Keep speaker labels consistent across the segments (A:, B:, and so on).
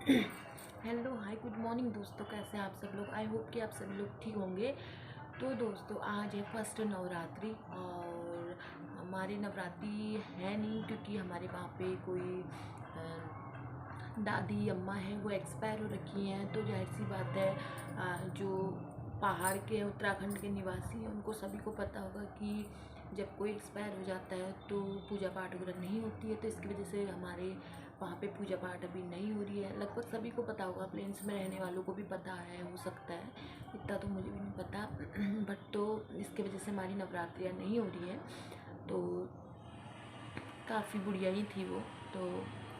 A: Hello hi good morning दोस्तों, कैसे हैं आप सब लोग। आई होप कि आप सभी लोग ठीक होंगे। तो दोस्तों आज है फर्स्ट नवरात्रि और हमारी नवरात्रि है नहीं क्योंकि हमारे वहाँ पे कोई दादी अम्मा हैं वो एक्सपायर हो रखी हैं। तो जाहिर सी बात है जो पहाड़ के उत्तराखंड के निवासी हैं उनको सभी को पता होगा कि जब कोई एक्सपायर हो जाता है तो पूजा पाठ वगैरह नहीं होती है। तो इसकी वजह से हमारे वहाँ पे पूजा पाठ अभी नहीं हो रही है। लगभग सभी को पता होगा, प्लेन्स में रहने वालों को भी पता है, हो सकता है, इतना तो मुझे भी नहीं पता बट तो इसकी वजह से हमारी नवरात्रियाँ नहीं हो रही है। तो काफ़ी बुढ़िया ही थी वो। तो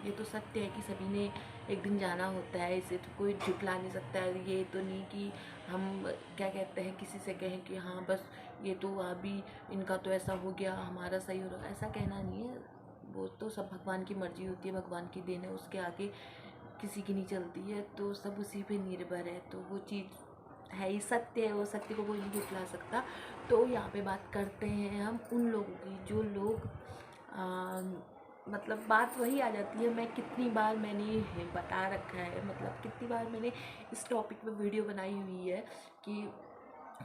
A: ये तो सत्य है कि सभी ने एक दिन जाना होता है, इसे तो कोई झुठला नहीं सकता है। ये तो नहीं कि हम क्या कहते हैं किसी से कहें कि हाँ बस ये तो अभी इनका तो ऐसा हो गया, हमारा सही हो रहा, ऐसा कहना नहीं है। वो तो सब भगवान की मर्जी होती है, भगवान की देन है, उसके आगे किसी की नहीं चलती है। तो सब उसी पे निर्भर है। तो वो चीज़ है ही, सत्य है, वो सत्य को कोई नहीं झुठला सकता। तो यहाँ पे बात करते हैं हम उन लोगों की जो लोग मतलब बात वही आ जाती है। मैं कितनी बार मैंने बता रखा है, मतलब कितनी बार मैंने इस टॉपिक पे वीडियो बनाई हुई है कि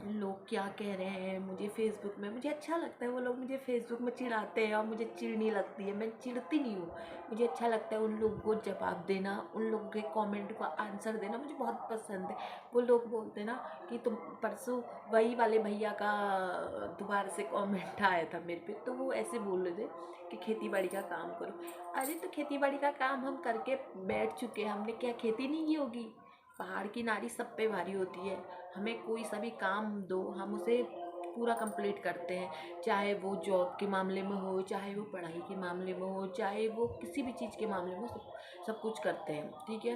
A: लोग क्या कह रहे हैं मुझे फेसबुक में। मुझे अच्छा लगता है वो लोग मुझे फेसबुक में चिढ़ाते हैं और मुझे चिढ़नी लगती है। मैं चिढ़ती नहीं हूँ, मुझे अच्छा लगता है उन लोगों को जवाब देना, उन लोगों के कमेंट का आंसर देना मुझे बहुत पसंद है। वो लोग बोलते हैं ना कि तुम परसों वही वाले भैया का दोबारा से कमेंट आया था मेरे पे, तो वो ऐसे बोल रहे थे कि खेती बाड़ी का काम करो। अरे तो खेती बाड़ी का काम हम करके बैठ चुके हैं, हमने क्या खेती नहीं की होगी। पहाड़ की नारी सब पे भारी होती है। हमें कोई सा भी काम दो हम उसे पूरा कंप्लीट करते हैं, चाहे वो जॉब के मामले में हो, चाहे वो पढ़ाई के मामले में हो, चाहे वो किसी भी चीज़ के मामले में हो, सब कुछ करते हैं। ठीक है,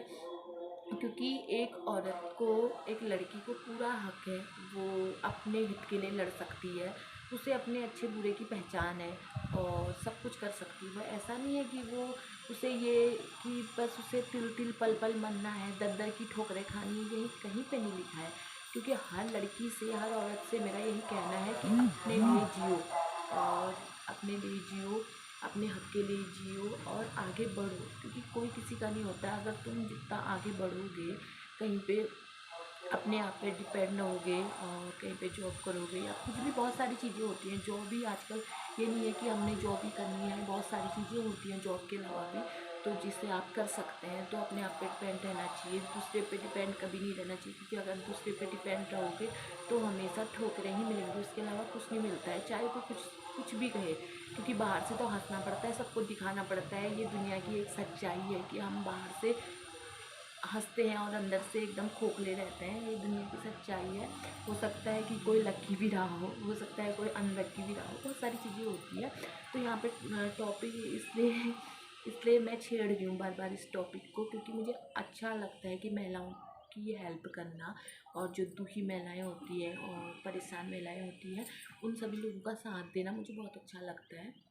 A: क्योंकि एक औरत को, एक लड़की को पूरा हक है, वो अपने हित के लिए लड़ सकती है, उसे अपने अच्छे बुरे की पहचान है और सब कुछ कर सकती है। ऐसा नहीं है कि वो उसे ये कि बस उसे तिल तिल पल पल मरना है, दर दर की ठोकरें खानी है, यही कहीं पे नहीं लिखा है। क्योंकि हर लड़की से, हर औरत से मेरा यही कहना है कि अपने लिए जियो और अपने लिए जियो, अपने हक के लिए जियो और आगे बढ़ो। क्योंकि कोई किसी का नहीं होता। अगर तुम जितना आगे बढ़ोगे, कहीं पे अपने आप पे डिपेंड होगे और कहीं पे जॉब करोगे या कुछ भी, बहुत सारी चीज़ें होती हैं। जॉब भी आजकल ये नहीं है कि हमने जॉब ही करनी है, बहुत सारी चीज़ें होती हैं जॉब के अलावा भी, तो जिससे आप कर सकते हैं। तो अपने आप पे डिपेंड रहना चाहिए, दूसरे पे डिपेंड कभी नहीं रहना चाहिए। क्योंकि अगर दूसरे पे डिपेंड रहोगे तो हमेशा ठोकरें ही मिलेंगी, उसके अलावा कुछ नहीं मिलता है, चाहे वो कुछ भी कहे। क्योंकि बाहर से तो हंसना पड़ता है, सबको दिखाना पड़ता है, ये दुनिया की एक सच्चाई है कि हम बाहर से हंसते हैं और अंदर से एकदम खोखले रहते हैं, ये दुनिया की सच्चाई है। हो सकता है कि कोई लकी भी रहा हो सकता है कोई अनलकी भी रहा हो, बहुत सारी चीज़ें होती है। तो यहाँ पे टॉपिक इसलिए मैं छेड़ रही हूँ बार बार इस टॉपिक को, क्योंकि मुझे अच्छा लगता है कि महिलाओं की हेल्प करना, और जो दुखी महिलाएं होती हैं और परेशान महिलाएं होती हैं उन सभी लोगों का साथ देना मुझे बहुत अच्छा लगता है।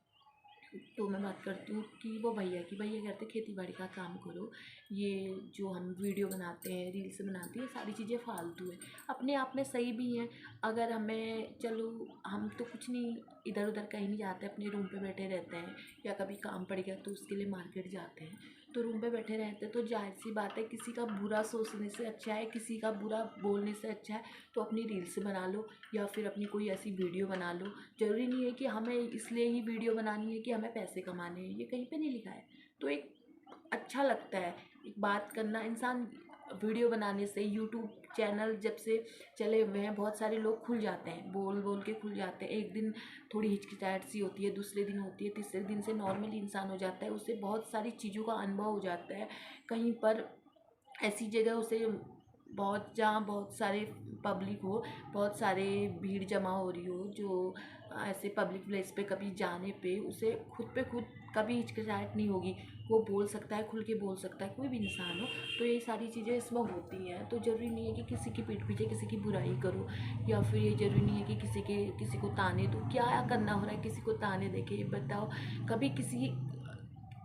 A: तो मैं बात करती हूँ कि वो भैया की, भैया कहते हैं खेती बाड़ी का काम करो। ये जो हम वीडियो बनाते हैं, रील्स बनाते हैं, ये सारी चीज़ें फालतू है, अपने आप में सही भी हैं। अगर हमें, चलो हम तो कुछ नहीं, इधर उधर कहीं नहीं जाते, अपने रूम पे बैठे रहते हैं, या कभी काम पड़ गया तो उसके लिए मार्केट जाते हैं, तो रूम पे बैठे रहते हैं। तो जाहिर सी बात है किसी का बुरा सोचने से अच्छा है, किसी का बुरा बोलने से अच्छा है तो अपनी रील्स बना लो या फिर अपनी कोई ऐसी वीडियो बना लो। ज़रूरी नहीं है कि हमें इसलिए ही वीडियो बनानी है कि हमें पैसे कमाने हैं, ये कहीं पे नहीं लिखा है। तो एक अच्छा लगता है एक बात करना, इंसान वीडियो बनाने से। यूट्यूब चैनल जब से चले हुए हैं बहुत सारे लोग खुल जाते हैं, बोल बोल के खुल जाते हैं। एक दिन थोड़ी हिचकिचाहट सी होती है, दूसरे दिन होती है, तीसरे दिन से नॉर्मल इंसान हो जाता है, उससे बहुत सारी चीज़ों का अनुभव हो जाता है। कहीं पर ऐसी जगह उसे, बहुत जहाँ बहुत सारे पब्लिक हो, बहुत सारे भीड़ जमा हो रही हो, जो ऐसे पब्लिक प्लेस पे कभी जाने पे उसे खुद पे खुद कभी हिचकिचाहट नहीं होगी, वो बोल सकता है, खुल के बोल सकता है, कोई भी इंसान हो। तो ये सारी चीज़ें इसमें होती हैं। तो ज़रूरी नहीं है कि किसी की पीठ पीछे किसी की बुराई करो, या फिर ये ज़रूरी नहीं है कि किसी को ताने दो। क्या करना हो रहा है किसी को ताने देके, बताओ। कभी किसी,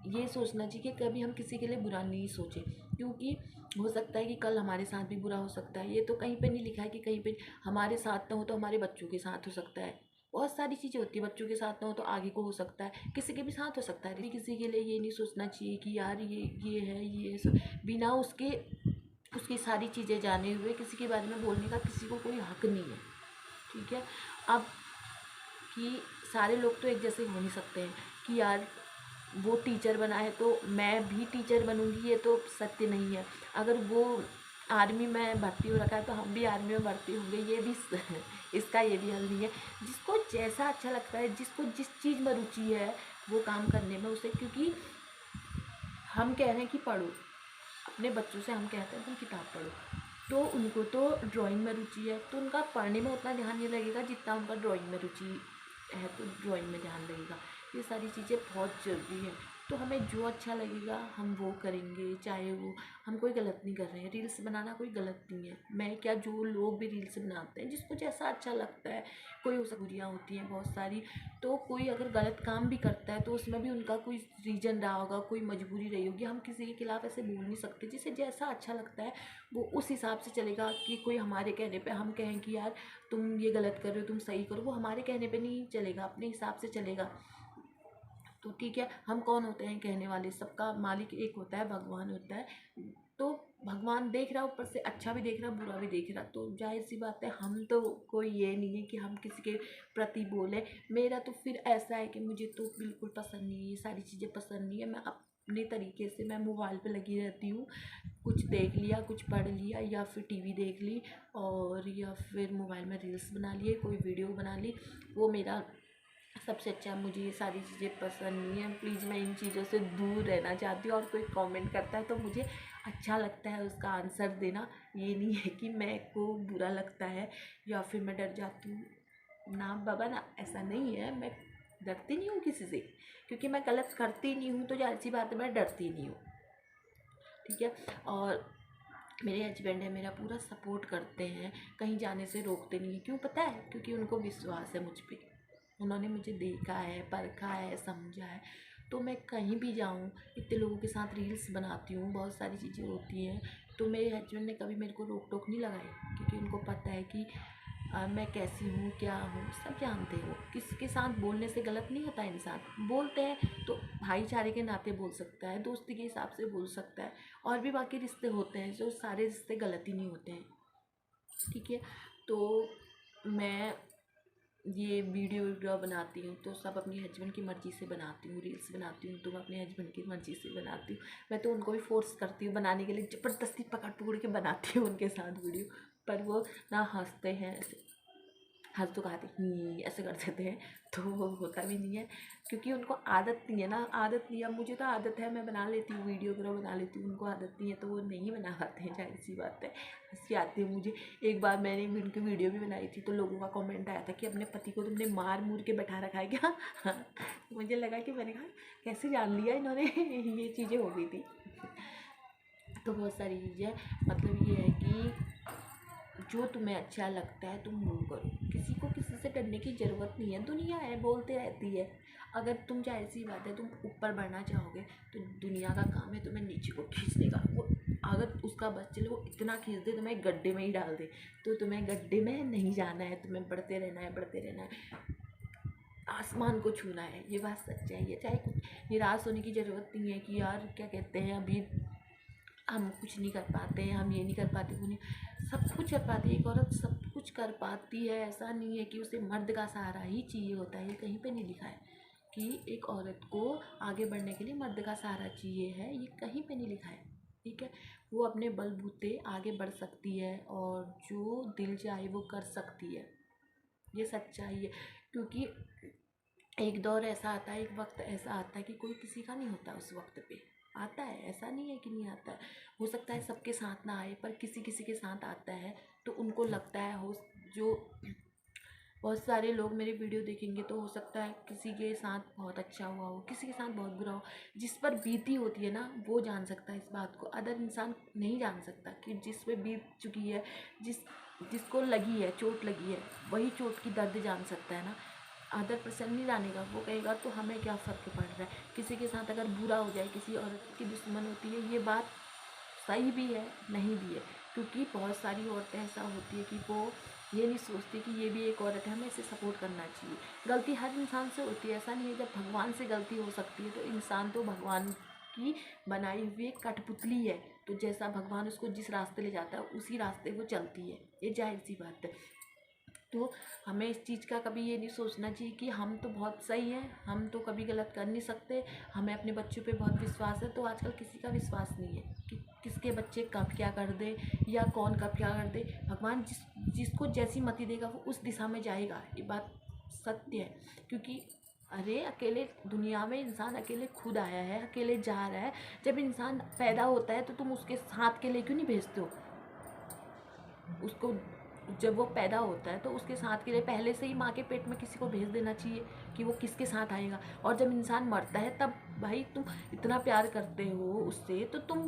A: ये सोचना चाहिए कि कभी हम किसी के लिए बुरा नहीं सोचें, क्योंकि हो सकता है कि कल हमारे साथ भी बुरा हो सकता है। ये तो कहीं पे नहीं लिखा है कि कहीं पे हमारे साथ ना हो तो हमारे बच्चों के साथ हो सकता है। बहुत सारी चीज़ें होती है, बच्चों के साथ ना हो तो आगे को हो सकता है, किसी के भी साथ हो सकता है। किसी के लिए ये नहीं सोचना चाहिए कि यार ये है ये बिना उसकी सारी चीज़ें जाने हुए किसी के बारे में बोलने का किसी को कोई हक नहीं है। ठीक है, अब कि सारे लोग तो एक जैसे हो नहीं सकते हैं कि यार वो टीचर बना है तो मैं भी टीचर बनूंगी, ये तो सत्य नहीं है। अगर वो आर्मी में भर्ती हो रखा है तो हम भी आर्मी में भर्ती होंगे, ये भी इसका ये भी हल नहीं है। जिसको जैसा अच्छा लगता है, जिसको जिस चीज़ में रुचि है वो काम करने में उसे, क्योंकि हम कह रहे हैं कि पढ़ो, अपने बच्चों से हम कहते हैं तुम किताब पढ़ो, तो उनको तो ड्राइंग में रुचि है तो उनका पढ़ने में उतना ध्यान नहीं लगेगा जितना उनका ड्राइंग में रुचि है, तो ड्राइंग में ध्यान लगेगा। ये सारी चीज़ें बहुत ज़रूरी है। तो हमें जो अच्छा लगेगा हम वो करेंगे, चाहे वो हम कोई गलत नहीं कर रहे हैं। रील्स बनाना कोई गलत नहीं है, मैं क्या, जो लोग भी रील्स बनाते हैं जिसको जैसा अच्छा लगता है, कोई हो बुरियाँ होती हैं बहुत सारी, तो कोई अगर गलत काम भी करता है तो उसमें भी उनका कोई रीज़न रहा होगा, कोई मजबूरी रही होगी। हम किसी के खिलाफ ऐसे बोल नहीं सकते, जिसे जैसा अच्छा लगता है वो उस हिसाब से चलेगा। कि कोई हमारे कहने पे हम कहें कि यार तुम ये गलत कर रहे हो, तुम सही करो, वो हमारे कहने पे नहीं चलेगा, अपने हिसाब से चलेगा। तो ठीक है, हम कौन होते हैं कहने वाले, सबका मालिक एक होता है, भगवान होता है। तो भगवान देख रहा है ऊपर से, अच्छा भी देख रहा है बुरा भी देख रहा है, तो जाहिर सी बात है हम तो कोई ये नहीं है कि हम किसी के प्रति बोले। मेरा तो फिर ऐसा है कि मुझे तो बिल्कुल पसंद नहीं है, ये सारी चीज़ें पसंद नहीं है। मैं अपने तरीके से मैं मोबाइल पे लगी रहती हूँ, कुछ देख लिया, कुछ पढ़ लिया, या फिर टीवी देख ली, और या फिर मोबाइल में रील्स बना लिए, कोई वीडियो बना ली, वो मेरा सबसे अच्छा। मुझे ये सारी चीज़ें पसंद नहीं है, प्लीज़ मैं इन चीज़ों से दूर रहना चाहती हूँ। और कोई कमेंट करता है तो मुझे अच्छा लगता है उसका आंसर देना, ये नहीं है कि मेरे को बुरा लगता है या फिर मैं डर जाती हूँ। ना बाबा ना, ऐसा नहीं है, मैं डरती नहीं हूँ किसी से, क्योंकि मैं गलत करती नहीं हूँ तो जाहिर सी बात है मैं डरती नहीं हूँ। ठीक है, और मेरे हस्बैंड है मेरा पूरा सपोर्ट करते हैं, कहीं जाने से रोकते नहीं है। क्यों पता है? क्योंकि उनको विश्वास है मुझ पे, उन्होंने मुझे देखा है, परखा है, समझा है। तो मैं कहीं भी जाऊँ, इतने लोगों के साथ रील्स बनाती हूँ, बहुत सारी चीज़ें होती हैं, तो मेरे हस्बैंड ने कभी मेरे को रोक टोक नहीं लगाई, क्योंकि उनको पता है कि मैं कैसी हूँ, क्या हूँ, सब जानते हो। किसके साथ बोलने से गलत नहीं होता इंसान, बोलते हैं तो भाईचारे के नाते बोल सकता है, दोस्ती के हिसाब से बोल सकता है, और भी बाकी रिश्ते होते हैं, जो सारे रिश्ते गलत ही नहीं होते हैं। ठीक है, तो मैं ये वीडियो बनाती हूँ तो सब अपनी हस्बैंड की मर्ज़ी से बनाती हूँ। रील्स बनाती हूँ तो मैं अपने हस्बैंड की मर्ज़ी से बनाती हूँ। मैं तो उनको भी फोर्स करती हूँ बनाने के लिए, ज़बरदस्ती पकड़ पकड़ के बनाती हूँ उनके साथ वीडियो, पर वो ना हंसते हैं, हंस तो खाते ऐसे कर देते हैं, तो वो होता भी नहीं है, क्योंकि उनको आदत नहीं है ना। आदत नहीं है, मुझे तो आदत है, मैं बना लेती हूँ वीडियो वगैरह बना लेती हूँ, उनको आदत नहीं है तो वो नहीं बना पाते हैं, जाहिर सी बात है। हंसी आती है मुझे। एक बार मैंने भी उनकी वीडियो भी बनाई थी तो लोगों का कमेंट आया था कि अपने पति को तुमने मार मूर के बैठा रखा है क्या? मुझे लगा कि मैंने कहा कैसे जान लिया इन्होंने, ये चीज़ें हो गई थी। तो बहुत सारी चीज़ें, मतलब ये है कि जो तुम्हें अच्छा लगता है तुम वो करो, किसी को किसी से डरने की ज़रूरत नहीं है। दुनिया है, बोलते रहती है। अगर तुम, जाहिर सी बात है, तुम ऊपर बढ़ना चाहोगे तो दुनिया का काम है तुम्हें नीचे को खींचने का। वो अगर उसका बस चले, वो इतना खींच दे तुम्हें गड्ढे में ही डाल दे, तो तुम्हें गड्ढे में नहीं जाना है, तुम्हें बढ़ते रहना है, बढ़ते रहना है, आसमान को छूना है। ये बात सच्चाई है। चाहे कुछ निराश होने की ज़रूरत नहीं है कि यार क्या कहते हैं, अभी हम कुछ नहीं कर पाते हैं, हम ये नहीं कर पाते, वो नहीं, सब कुछ कर पाती है एक औरत, सब कुछ कर पाती है। ऐसा नहीं है कि उसे मर्द का सहारा ही चाहिए होता है, ये कहीं पे नहीं लिखा है कि एक औरत को आगे बढ़ने के लिए मर्द का सहारा चाहिए है, ये कहीं पे नहीं लिखा है। ठीक है, वो अपने बलबूते आगे बढ़ सकती है और जो दिल चाहे वो कर सकती है, ये सच्चाई है। क्योंकि एक दौर ऐसा आता है, एक वक्त ऐसा आता है कि कोई किसी का नहीं होता, उस वक्त पे आता है, ऐसा नहीं है कि नहीं आता है। हो सकता है सबके साथ ना आए, पर किसी किसी के साथ आता है, तो उनको लगता है, हो जो बहुत सारे लोग मेरे वीडियो देखेंगे तो हो सकता है किसी के साथ बहुत अच्छा हुआ हो, किसी के साथ बहुत बुरा हो। जिस पर बीती होती है ना वो जान सकता है इस बात को, अदर इंसान नहीं जान सकता। कि जिस पे बीत चुकी है, जिसको लगी है, चोट लगी है, वही चोट की दर्द जान सकता है ना। अदर पर्सन नहीं जानेगा, वो कहेगा तो हमें क्या फ़र्क पड़ रहा है। किसी के साथ अगर बुरा हो जाए, किसी औरत की दुश्मन होती है, ये बात सही भी है, नहीं भी है। क्योंकि बहुत सारी औरतें ऐसा होती है कि वो ये नहीं सोचते कि ये भी एक औरत है, हमें इसे सपोर्ट करना चाहिए। गलती हर इंसान से होती है, ऐसा नहीं है। जब भगवान से गलती हो सकती है तो इंसान तो भगवान की बनाई हुई एक कठपुतली है, तो जैसा भगवान उसको जिस रास्ते ले जाता है उसी रास्ते वो चलती है, ये जाहिर सी बात है। तो हमें इस चीज़ का कभी ये नहीं सोचना चाहिए कि हम तो बहुत सही हैं, हम तो कभी गलत कर नहीं सकते, हमें अपने बच्चों पे बहुत विश्वास है। तो आजकल किसी का विश्वास नहीं है कि किसके बच्चे कब क्या कर दे या कौन कब क्या कर दे। भगवान जिसको जैसी मति देगा वो उस दिशा में जाएगा, ये बात सत्य है। क्योंकि अरे अकेले दुनिया में इंसान अकेले खुद आया है, अकेले जा रहा है। जब इंसान पैदा होता है तो तुम उसके साथ के लिए क्यों नहीं भेजते हो उसको? जब वो पैदा होता है तो उसके साथ के लिए पहले से ही माँ के पेट में किसी को भेज देना चाहिए कि वो किसके साथ आएगा। और जब इंसान मरता है तब भाई तुम इतना प्यार करते हो उससे, तो तुम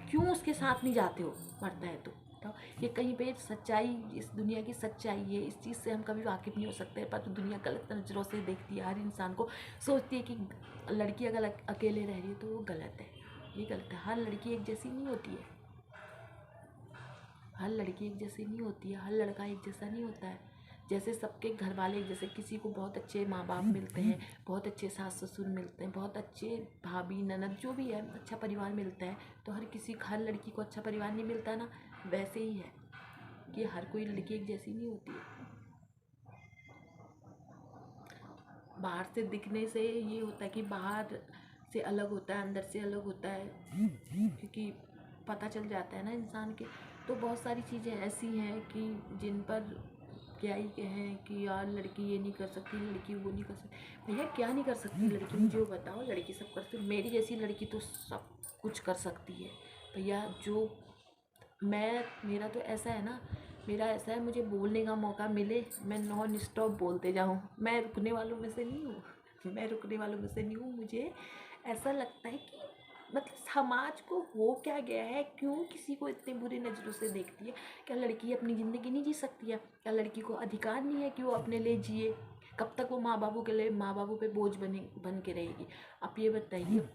A: क्यों उसके साथ नहीं जाते हो मरता है तो ये कहीं पे सच्चाई, इस दुनिया की सच्चाई है। इस चीज़ से हम कभी वाकिफ़ नहीं हो सकते, पर तो दुनिया गलत नज़रों से देखती है, हर इंसान को सोचती है कि लड़की अगर अकेले रह रही है तो वो गलत है। ये गलत है, हर लड़की एक जैसी नहीं होती है, हर लड़की एक जैसी नहीं होती है, हर लड़का एक जैसा नहीं होता है। जैसे सबके घर वाले, जैसे किसी को बहुत अच्छे माँ बाप मिलते हैं, बहुत अच्छे सास ससुर मिलते हैं, बहुत अच्छे भाभी ननद जो भी है, अच्छा परिवार मिलता है, तो हर लड़की को अच्छा परिवार नहीं मिलता ना। वैसे ही है कि हर कोई लड़की एक जैसी नहीं होती है। बाहर से दिखने से ये होता है कि बाहर से अलग होता है, अंदर से अलग होता है, क्योंकि पता चल जाता है ना इंसान के। तो बहुत सारी चीज़ें ऐसी हैं कि जिन पर क्या ही कहें कि यार लड़की ये नहीं कर सकती, लड़की वो नहीं कर सकती। भैया क्या नहीं कर सकती लड़की, मुझे वो बताओ। लड़की सब कर सकती, मेरी जैसी लड़की तो सब कुछ कर सकती है भैया। जो मेरा तो ऐसा है ना, मेरा ऐसा है, मुझे बोलने का मौका मिले मैं नॉन स्टॉप बोलते जाऊँ। मैं रुकने वालों में से नहीं हूँ, मैं रुकने वालों में से नहीं हूँ। मुझे ऐसा लगता है कि मतलब समाज को हो क्या गया है, क्यों किसी को इतने बुरी नज़रों से देखती है? क्या लड़की अपनी ज़िंदगी नहीं जी सकती है? क्या लड़की को अधिकार नहीं है कि वो अपने लिए जिए? कब तक वो माँ बापू के लिए, माँ बापू पे बोझ बन के रहेगी? आप ये बताइए,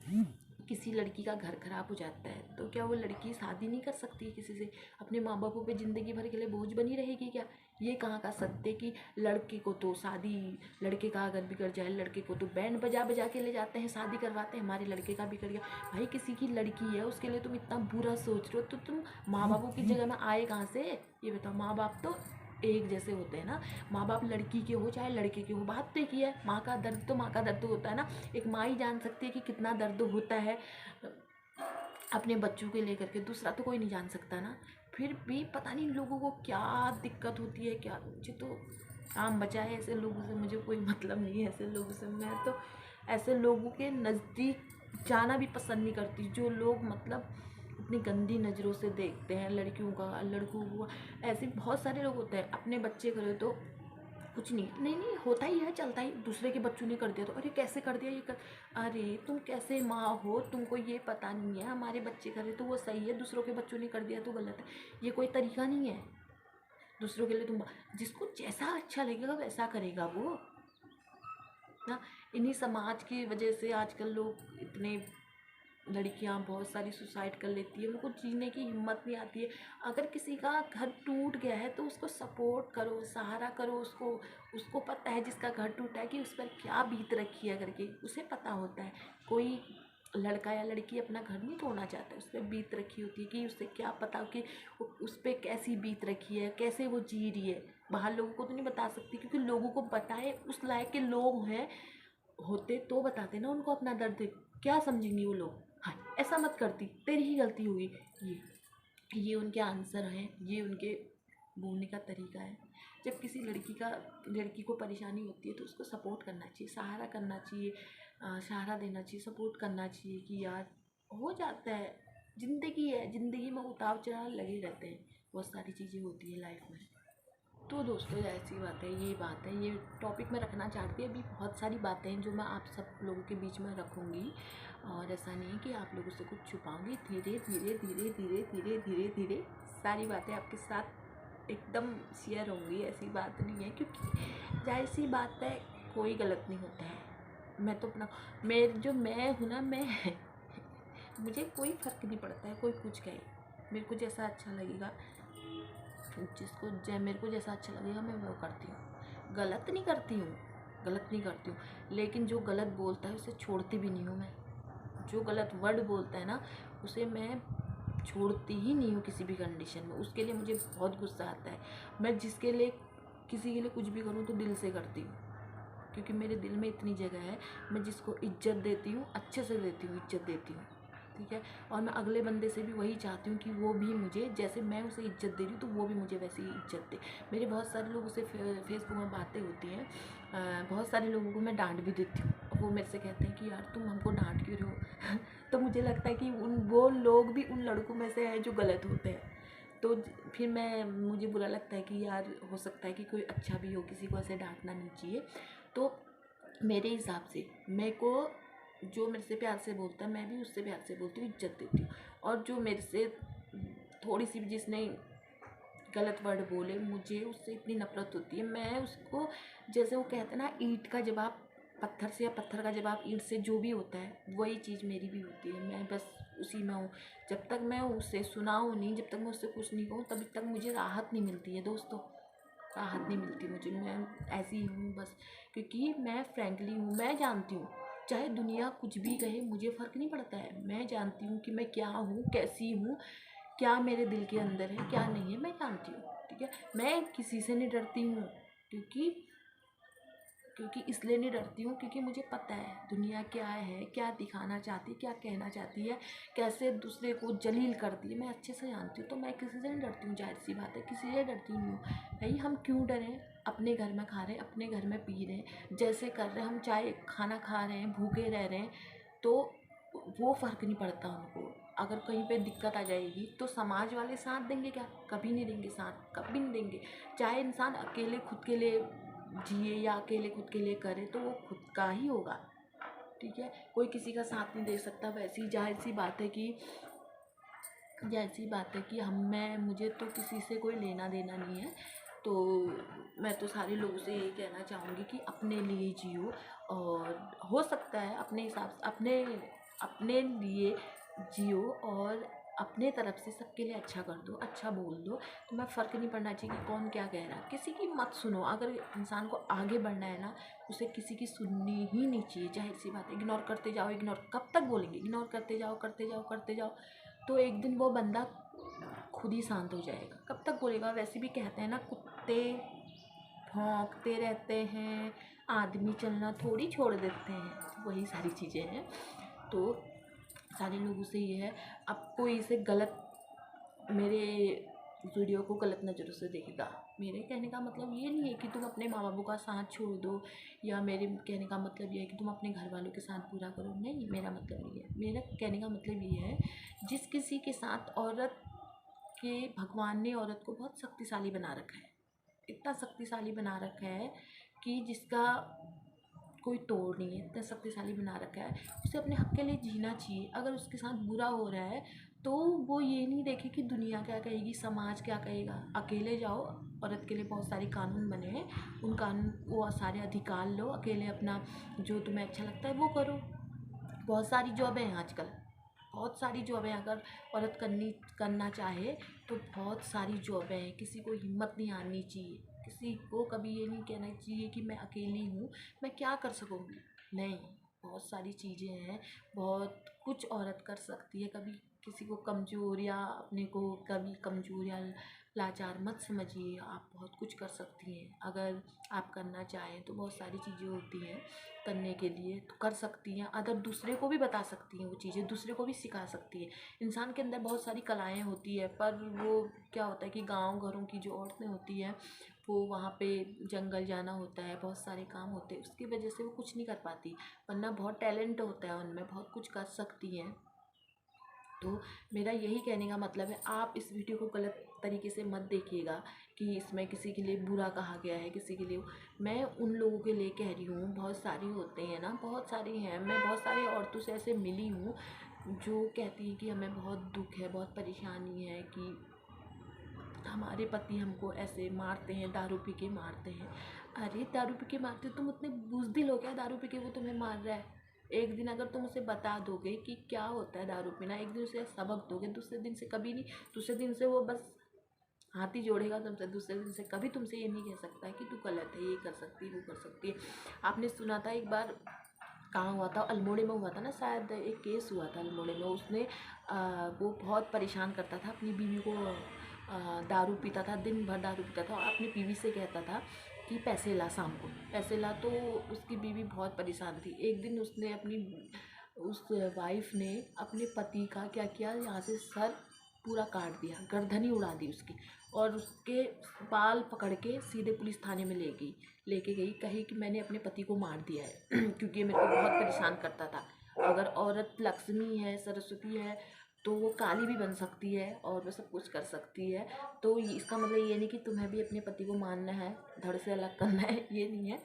A: किसी लड़की का घर खराब हो जाता है तो क्या वो लड़की शादी नहीं कर सकती है किसी से? अपने माँ बापों पे ज़िंदगी भर के लिए बोझ बनी रहेगी क्या? ये कहाँ का सत्य कि लड़के को तो शादी, लड़के का अगर बिगड़ जाए लड़के को तो बैंड बजा बजा के ले जाते हैं, शादी करवाते हैं। हमारे लड़के का बिगड़ गया, भाई किसी की लड़की है उसके लिए तुम इतना बुरा सोच रहे हो, तो तुम माँ बापों की जगह में आए कहाँ से? ये बताओ। माँ बाप तो एक जैसे होते हैं ना, माँ बाप लड़की के हो चाहे लड़के के हो, बात तो एक ही है। माँ का दर्द तो माँ का दर्द होता है ना, एक माँ ही जान सकती है कि कितना दर्द होता है अपने बच्चों के लेकर के, दूसरा तो कोई नहीं जान सकता ना। फिर भी पता नहीं लोगों को क्या दिक्कत होती है क्या। मुझे तो काम बचाए ऐसे लोगों से, मुझे कोई मतलब नहीं है ऐसे लोगों से। मैं तो ऐसे लोगों के नज़दीक जाना भी पसंद नहीं करती, जो लोग मतलब इतनी गंदी नज़रों से देखते हैं लड़कियों का, लड़कों को। ऐसे बहुत सारे लोग होते हैं, अपने बच्चे करे तो कुछ नहीं नहीं नहीं होता ही है, चलता ही। दूसरे के बच्चों ने कर दिया तो अरे कैसे कर दिया, ये कर। अरे तुम कैसे माँ हो, तुमको ये पता नहीं है हमारे बच्चे करे तो वो सही है, दूसरों के बच्चों ने कर दिया तो गलत है? ये कोई तरीका नहीं है। दूसरों के लिए तुम, जिसको जैसा अच्छा लगेगा वैसा करेगा वो ना। इन्हीं समाज की वजह से आजकल लोग इतने, लड़कियां बहुत सारी सुसाइड कर लेती है, उनको जीने की हिम्मत नहीं आती है। अगर किसी का घर टूट गया है तो उसको सपोर्ट करो, सहारा करो उसको। उसको पता है जिसका घर टूटा है कि उस पर क्या बीत रखी है करके, उसे पता होता है। कोई लड़का या लड़की अपना घर नहीं तोड़ना चाहता, उस पर बीत रखी होती है कि उसे क्या पता कि उस पर कैसी बीत रखी है, कैसे वो जी रही है। बाहर लोगों को तो नहीं बता सकती, क्योंकि लोगों को बताए उस लायक के लोग हैं, होते तो बताते ना उनको अपना दर्द। क्या समझेंगी वो लोग? हाँ ऐसा मत करती, तेरी ही गलती हुई। ये उनके आंसर हैं, ये उनके बोलने का तरीका है। जब किसी लड़की को परेशानी होती है तो उसको सपोर्ट करना चाहिए, सहारा करना चाहिए, सहारा देना चाहिए, सपोर्ट करना चाहिए कि यार हो जाता है, ज़िंदगी है, ज़िंदगी में उतार चढ़ाव लगे रहते हैं, बहुत सारी चीज़ें होती है लाइफ में। तो दोस्तों ऐसी बात है, ये बात है, ये टॉपिक मैं रखना चाहती हूँ। अभी बहुत सारी बातें हैं जो मैं आप सब लोगों के बीच में रखूँगी, और ऐसा नहीं है कि आप लोगों से कुछ छुपाऊँगी। धीरे धीरे धीरे धीरे धीरे धीरे धीरे सारी बातें आपके साथ एकदम शेयर होंगी, ऐसी बात नहीं है। क्योंकि जाहिर सी बात है, कोई गलत नहीं होता है। मैं तो अपना, मैं हूँ ना, मैं मुझे कोई फ़र्क नहीं पड़ता है कोई कुछ कहे। मेरे को जैसा अच्छा लगेगा जिसको मेरे को जैसा अच्छा लगेगा मैं वो करती हूँ, गलत नहीं करती हूँ, गलत नहीं करती हूँ। लेकिन जो गलत बोलता है उसे छोड़ती भी नहीं हूँ मैं। जो गलत वर्ड बोलता है ना उसे मैं छोड़ती ही नहीं हूँ किसी भी कंडीशन में। उसके लिए मुझे बहुत गुस्सा आता है। मैं जिसके लिए किसी के लिए कुछ भी करूँ तो दिल से करती हूँ, क्योंकि मेरे दिल में इतनी जगह है। मैं जिसको इज्जत देती हूँ अच्छे से देती हूँ, इज्जत देती हूँ, ठीक है। और मैं अगले बंदे से भी वही चाहती हूँ कि वो भी मुझे जैसे मैं उसे इज्जत दे रही हूँ तो वो भी मुझे वैसे ही इज्जत दे। मेरे बहुत सारे लोगों से फेसबुक में बातें होती हैं, बहुत सारे लोगों को मैं डांट भी देती हूँ। वो मेरे से कहते हैं कि यार तुम हमको डांट क्यों रहे हो तो मुझे लगता है कि वो लोग भी उन लड़कों में से हैं जो गलत होते हैं। तो फिर मुझे बुरा लगता है कि यार हो सकता है कि कोई अच्छा भी हो, किसी को ऐसे डांटना नहीं चाहिए। तो मेरे हिसाब से मेरे को जो मेरे से प्यार से बोलता है मैं भी उससे प्यार से बोलती हूँ, इज्जत देती हूँ। और जो मेरे से थोड़ी सी भी जिसने गलत वर्ड बोले मुझे उससे इतनी नफरत होती है। मैं उसको जैसे वो कहते हैं ना ईंट का जवाब पत्थर से या पत्थर का जवाब ईंट से, जो भी होता है वही चीज़ मेरी भी होती है। मैं बस उसी में हूँ। जब तक मैं उससे सुनाऊँ नहीं, जब तक मैं उससे कुछ नहीं कहूँ तभी तक मुझे राहत नहीं मिलती है दोस्तों, राहत नहीं मिलती मुझे। मैं ऐसी ही हूँ बस, क्योंकि मैं फ्रैंकली हूँ। मैं जानती हूँ चाहे दुनिया कुछ भी कहे मुझे फ़र्क नहीं पड़ता है। मैं जानती हूँ कि मैं क्या हूँ, कैसी हूँ, क्या मेरे दिल के अंदर है क्या नहीं है, मैं जानती हूँ, ठीक है। मैं किसी से नहीं डरती हूँ, क्योंकि इसलिए नहीं डरती हूँ क्योंकि मुझे पता है दुनिया क्या है, क्या दिखाना चाहती है, क्या कहना चाहती है, कैसे दूसरे को जलील करती है, मैं अच्छे से जानती हूँ। तो मैं किसी से नहीं डरती हूँ, जाहिर सी बात है किसी से डरती नहीं हूँ। भाई हम क्यों डरें, अपने घर में खा रहे हैं, अपने घर में पी रहे हैं, जैसे कर रहे हैं हम, चाहे खाना खा रहे हैं, भूखे रह रहे हैं, तो वो फ़र्क नहीं पड़ता हमको। अगर कहीं पे दिक्कत आ जाएगी तो समाज वाले साथ देंगे क्या, कभी नहीं देंगे साथ, कभी नहीं देंगे। चाहे इंसान अकेले खुद के लिए जिए या अकेले खुद के लिए करे तो वो खुद का ही होगा, ठीक है। कोई किसी का साथ नहीं दे सकता। वैसे ही जाहिर सी बात है कि मुझे तो किसी से कोई लेना देना नहीं है। तो मैं तो सारे लोगों से यही कहना चाहूँगी कि अपने लिए जियो, और हो सकता है अपने हिसाब से अपने लिए जियो और अपने तरफ से सबके लिए अच्छा कर दो, अच्छा बोल दो। तुम्हें फ़र्क नहीं पड़ना चाहिए कि कौन क्या कह रहा है, किसी की मत सुनो। अगर इंसान को आगे बढ़ना है ना उसे किसी की सुननी ही नहीं चाहिए, जाहिर सी बात है। इग्नोर करते जाओ, इग्नोर कब तक बोलेंगे, इग्नोर करते जाओ करते जाओ करते जाओ, तो एक दिन वो बंदा खुद ही शांत हो जाएगा। कब तक बोलेगा। वैसे भी कहते हैं ना कुत्ते भौंकते रहते हैं, आदमी चलना थोड़ी छोड़ देते हैं, तो वही सारी चीज़ें हैं। तो सारे लोगों से ये है, अब कोई इसे गलत, मेरे वीडियो को गलत नज़रों से देखेगा। मेरे कहने का मतलब ये नहीं है कि तुम अपने माँ बापों का साथ छोड़ दो, या मेरे कहने का मतलब ये है कि तुम अपने घर वालों के साथ पूरा करो। नहीं, मेरा मतलब ये है। मेरा कहने का मतलब ये है, जिस किसी के साथ औरत के भगवान ने औरत को बहुत शक्तिशाली बना रखा है, इतना शक्तिशाली बना रखा है कि जिसका कोई तोड़ नहीं है, इतना शक्तिशाली बना रखा है। उसे अपने हक के लिए जीना चाहिए। अगर उसके साथ बुरा हो रहा है तो वो ये नहीं देखे कि दुनिया क्या कहेगी, समाज क्या कहेगा। अकेले जाओ, औरत के लिए बहुत सारे कानून बने हैं, उन कानून को सारे अधिकार लो, अकेले अपना जो तुम्हें अच्छा लगता है वो करो। बहुत सारी जॉब हैं आजकल, बहुत सारी जॉब हैं। अगर औरत करना चाहे तो बहुत सारी जॉब हैं। किसी को हिम्मत नहीं आनी चाहिए, किसी को कभी ये नहीं कहना चाहिए कि मैं अकेली हूँ, मैं क्या कर सकूँगी। नहीं, बहुत सारी चीज़ें हैं, बहुत कुछ औरत कर सकती है। कभी किसी को कमज़ोर या अपने को कभी कमज़ोर या लाचार मत समझिए। आप बहुत कुछ कर सकती हैं, अगर आप करना चाहें तो बहुत सारी चीज़ें होती हैं करने के लिए, तो कर सकती हैं। अगर दूसरे को भी बता सकती हैं वो चीज़ें, दूसरे को भी सिखा सकती है। इंसान के अंदर बहुत सारी कलाएँ होती है, पर वो क्या होता है कि गाँव घरों की जो औरतें होती हैं वो वहाँ पे जंगल जाना होता है, बहुत सारे काम होते हैं, उसकी वजह से वो कुछ नहीं कर पाती। वरना बहुत टैलेंट होता है उनमें, बहुत कुछ कर सकती हैं। तो मेरा यही कहने का मतलब है, आप इस वीडियो को गलत तरीके से मत देखिएगा कि इसमें किसी के लिए बुरा कहा गया है, किसी के लिए। मैं उन लोगों के लिए कह रही हूँ, बहुत सारी होते हैं ना, बहुत सारी हैं। मैं बहुत सारी औरतों से ऐसे मिली हूँ जो कहती हैं कि हमें बहुत दुख है, बहुत परेशानी है कि हमारे पति हमको ऐसे मारते हैं, दारू पी के मारते हैं। अरे दारू पी के मारते, तुम उतने बुज़दिल हो क्या, दारू पी के वो तुम्हें मार रहा है। एक दिन अगर तुम उसे बता दोगे कि क्या होता है दारू पीना, एक दिन उसे सबक दोगे, दूसरे दिन से कभी नहीं, दूसरे दिन से वो बस हाथ ही जोड़ेगा तुमसे, दूसरे दिन से कभी तुमसे ये नहीं कह सकता है कि तू गलत है, ये कर सकती है, वो कर सकती है। आपने सुना था एक बार, कहाँ हुआ था, अल्मोड़े में हुआ था ना शायद, एक केस हुआ था अल्मोड़े में। उसने वो बहुत परेशान करता था अपनी बीवी को, दारू पीता था, दिन भर दारू पीता था और अपनी बीवी से कहता था कि पैसे ला, शाम को पैसे ला। तो उसकी बीवी बहुत परेशान थी। एक दिन उसने उस वाइफ ने अपने पति का क्या किया, यहाँ से सर पूरा काट दिया, गर्दन ही उड़ा दी उसकी, और उसके बाल पकड़ के सीधे पुलिस थाने में लेके गई, कही कि मैंने अपने पति को मार दिया है क्योंकि ये मेरे को बहुत परेशान करता था। अगर औरत लक्ष्मी है, सरस्वती है, तो वो काली भी बन सकती है और वो सब कुछ कर सकती है। तो इसका मतलब ये नहीं कि तुम्हें भी अपने पति को मानना है, धड़ से अलग करना है, ये नहीं है।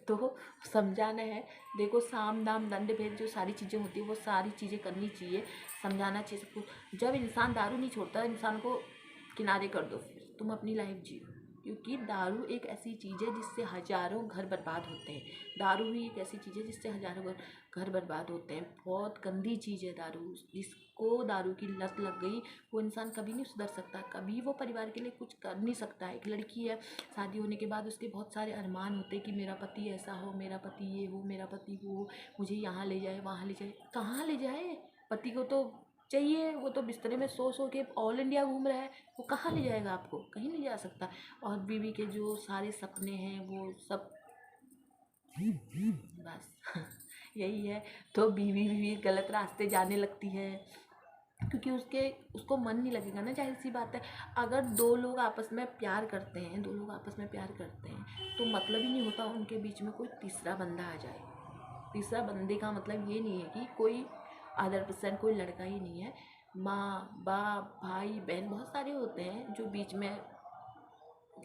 A: तो समझाना है। देखो, साम दाम दंड भेद जो सारी चीज़ें होती है वो सारी चीज़ें करनी चाहिए, समझाना चाहिए सबको। जब इंसान दारू नहीं छोड़ता, इंसान को किनारे कर दो, फिर तुम अपनी लाइफ जियो। क्योंकि दारू एक ऐसी चीज़ है जिससे हज़ारों घर बर्बाद होते हैं। दारू ही एक ऐसी चीज़ है जिससे हज़ारों घर बर्बाद होते हैं। बहुत गंदी चीज़ है दारू। जिसको दारू की लत लग गई, वो इंसान कभी नहीं सुधर सकता, कभी वो परिवार के लिए कुछ कर नहीं सकता है। एक लड़की है, शादी होने के बाद उसके बहुत सारे अरमान होते हैं कि मेरा पति ऐसा हो, मेरा पति ये हो, मेरा पति वो हो, मुझे यहाँ ले जाए, वहाँ ले जाए। कहाँ ले जाए? पति को तो चाहिए, वो तो बिस्तरे में सो के ऑल इंडिया घूम रहा है, वो कहाँ ले जाएगा आपको? कहीं नहीं जा सकता। और बीवी के जो सारे सपने हैं वो सब बस यही है। तो बीवी भी गलत रास्ते जाने लगती है, क्योंकि उसको मन नहीं लगेगा ना, जाहिर सी बात है। अगर दो लोग आपस में प्यार करते हैं, तो मतलब ही नहीं होता उनके बीच में कोई तीसरा बंदा आ जाए। तीसरा बंदे का मतलब ये नहीं है कि कोई अदर पर्सन, कोई लड़का ही नहीं है। माँ बाप भाई बहन बहुत सारे होते हैं जो बीच में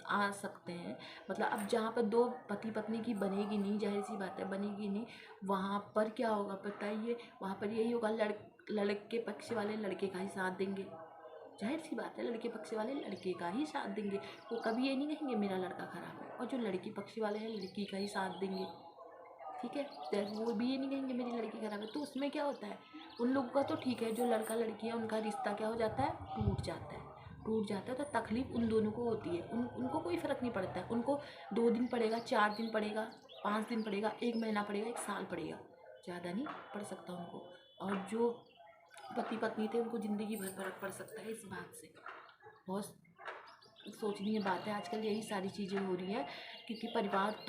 A: आ सकते हैं। मतलब अब जहाँ पर दो पति पत्नी की बनेगी नहीं, जाहिर सी बात है बनेगी नहीं, वहाँ पर क्या होगा बताइए? वहाँ पर यही होगा, लड़के पक्ष वाले लड़के का ही साथ देंगे। जाहिर सी बात है, लड़के पक्ष वाले लड़के का ही साथ देंगे। वो कभी ये नहीं कहेंगे मेरा लड़का खराब है, और जो लड़की पक्ष वाले हैं लड़की का ही साथ देंगे। ठीक है, तो वो भी ये नहीं कहेंगे मेरी लड़की खराब है। तो उसमें क्या होता है, उन लोगों का तो ठीक है, जो लड़का लड़की है उनका रिश्ता क्या हो जाता है, टूट जाता है। तो तकलीफ उन दोनों को होती है, उनको कोई फ़र्क नहीं पड़ता है। उनको 2 दिन पड़ेगा, 4 दिन पड़ेगा, 5 दिन पड़ेगा, 1 महीना पड़ेगा, 1 साल पड़ेगा, ज़्यादा नहीं पड़ सकता उनको। और जो पति पत्नी थे उनको ज़िंदगी भर फ़र्क पड़ सकता है इस बात से। बहुत सोचनीय बात है, आजकल यही सारी चीज़ें हो रही हैं। क्योंकि परिवार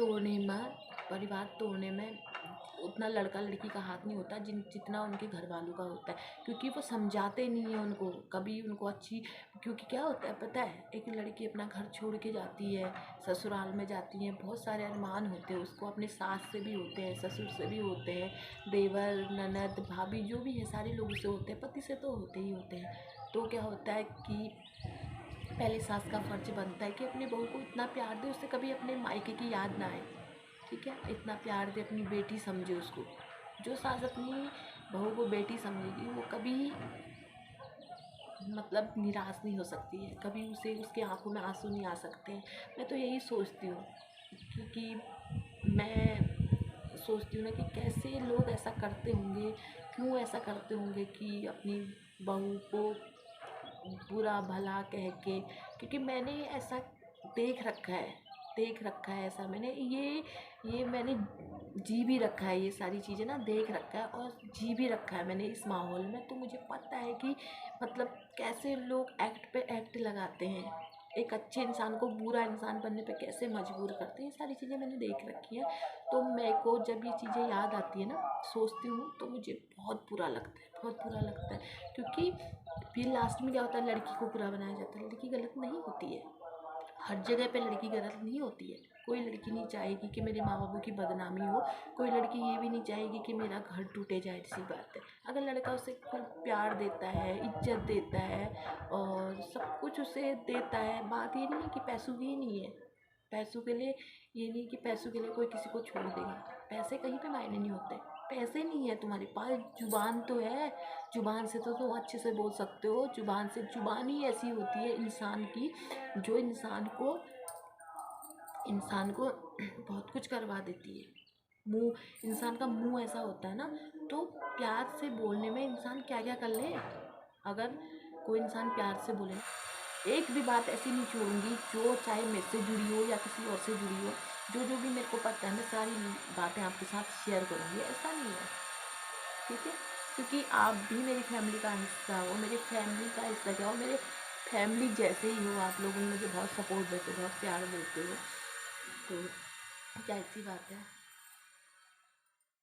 A: तोड़ने में उतना लड़का लड़की का हाथ नहीं होता जितना उनके घर वालों का होता है। क्योंकि वो समझाते नहीं हैं उनको कभी, उनको अच्छी। क्योंकि क्या होता है पता है, एक लड़की अपना घर छोड़ के जाती है, ससुराल में जाती है, बहुत सारे अरमान होते हैं उसको, अपने सास से भी होते हैं, ससुर से भी होते हैं, देवर ननद भाभी जो भी है सारे लोगों से होते हैं, पति से तो होते ही होते हैं। तो क्या होता है कि पहले सास का फर्ज बनता है कि अपनी बहू को इतना प्यार दे, उससे कभी अपने मायके की याद ना आए। ठीक है, इतना प्यार दे, अपनी बेटी समझे उसको। जो सास अपनी बहू को बेटी समझेगी वो कभी मतलब निराश नहीं हो सकती है, कभी उसे उसके आंखों में आंसू नहीं आ सकते हैं। मैं तो यही सोचती हूँ, क्योंकि मैं सोचती हूँ ना कि कैसे लोग ऐसा करते होंगे, क्यों ऐसा करते होंगे कि अपनी बहू को बुरा भला कह के। क्योंकि मैंने ऐसा देख रखा है ऐसा, मैंने ये मैंने जी भी रखा है, ये सारी चीज़ें ना देख रखा है और जी भी रखा है मैंने इस माहौल में। तो मुझे पता है कि मतलब कैसे लोग एक्ट पे एक्ट लगाते हैं, एक अच्छे इंसान को बुरा इंसान बनने पे कैसे मजबूर करते हैं, ये सारी चीज़ें मैंने देख रखी हैं। तो मेरे को जब ये चीज़ें याद आती है ना, सोचती हूँ, तो मुझे बहुत बुरा लगता है, बहुत बुरा लगता है। क्योंकि फिर लास्ट में क्या होता है, लड़की को बुरा बनाया जाता है। लड़की गलत नहीं होती है, हर जगह पे लड़की गलत नहीं होती है। कोई लड़की नहीं चाहेगी कि मेरे माँ बापों की बदनामी हो, कोई लड़की ये भी नहीं चाहेगी कि मेरा घर टूटे जाए, ऐसी बात है। अगर लड़का उसे खूब प्यार देता है, इज्जत देता है और सब कुछ उसे देता है, बात ये नहीं है कि पैसों की ही नहीं है, पैसों के लिए ये नहीं कि पैसों के लिए कोई किसी को छोड़ देगा। पैसे कहीं पे मायने नहीं होते। पैसे नहीं है तुम्हारे पास, जुबान तो है, जुबान से तो तुम अच्छे से बोल सकते हो। जुबान ही ऐसी होती है इंसान की, जो इंसान को बहुत कुछ करवा देती है। इंसान का मुंह ऐसा होता है ना, तो प्यार से बोलने में इंसान क्या क्या कर ले। अगर कोई इंसान प्यार से बोले एक भी बात ऐसी नहीं छोड़ूंगी जो चाहे मेरे से जुड़ी हो या किसी और से जुड़ी हो। जो जो भी मेरे को पता है मैं सारी बातें आपके साथ शेयर करूँगी, ऐसा नहीं है, ठीक है। क्योंकि आप भी मेरी फैमिली का हिस्सा हो, मेरी फैमिली का हिस्सा क्या हो, मेरे फैमिली जैसे ही हो। आप लोग मुझे बहुत सपोर्ट देते हो, बहुत प्यार देते हो, तो क्या ऐसी बात है।